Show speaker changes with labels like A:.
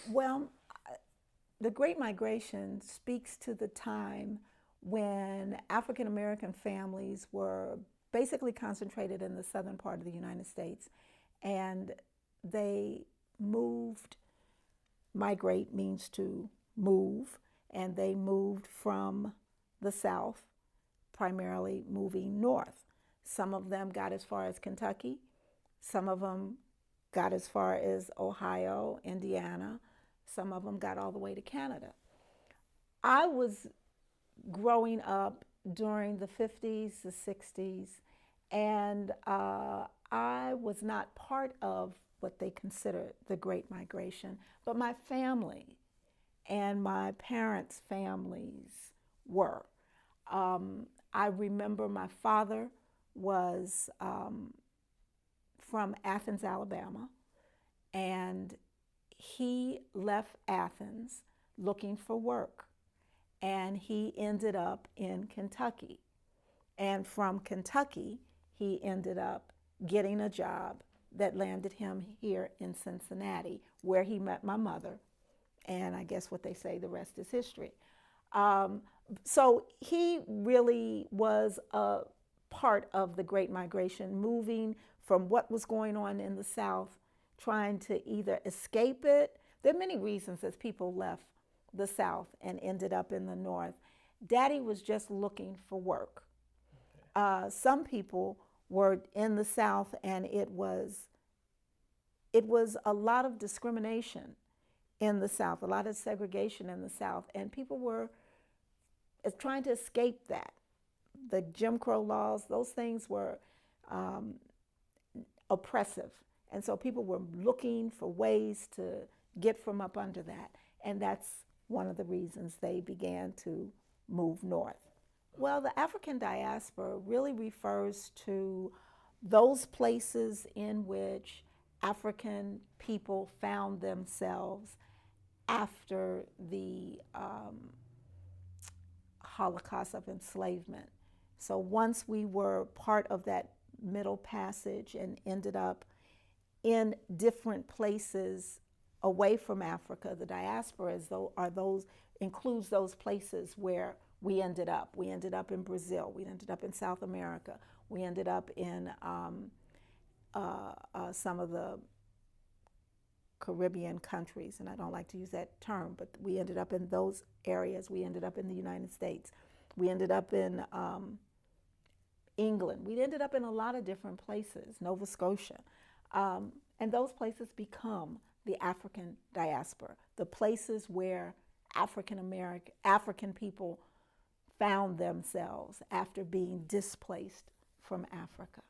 A: Well, the Great Migration speaks to the time when African American families were basically concentrated in the southern part of the United States, and they moved. Migrate means to move, and they moved from the south, primarily moving north. Some of them got as far as Kentucky, some of them got as far as Ohio, Indiana, some of them got all the way to Canada. I was growing up during the 50s, the 60s, and I was not part of what they consider the Great Migration, but my family and my parents' families were. I remember my father was from Athens, Alabama, and he left Athens looking for work, and he ended up in Kentucky. And from Kentucky, he ended up getting a job that landed him here in Cincinnati, where he met my mother. And I guess what they say, the rest is history. So he really was a part of the Great Migration, moving from what was going on in the South, trying to either escape it. There are many reasons as people left the South and ended up in the North. Daddy was just looking for work. Some people were in the South, and it was a lot of discrimination in the South, a lot of segregation in the South, and people were trying to escape that. The Jim Crow laws, those things were oppressive, and so people were looking for ways to get from up under that, and that's one of the reasons they began to move north. Well, the African diaspora really refers to those places in which African people found themselves after the Holocaust of enslavement. So once we were part of that Middle Passage and ended up in different places away from Africa, the diaspora includes those places where we ended up. We ended up in Brazil. We ended up in South America. We ended up in some of the Caribbean countries, and I don't like to use that term, but we ended up in those areas. We ended up in the United States. We ended up in England. We ended up in a lot of different places, Nova Scotia. And those places become the African diaspora, the places where African people found themselves after being displaced from Africa.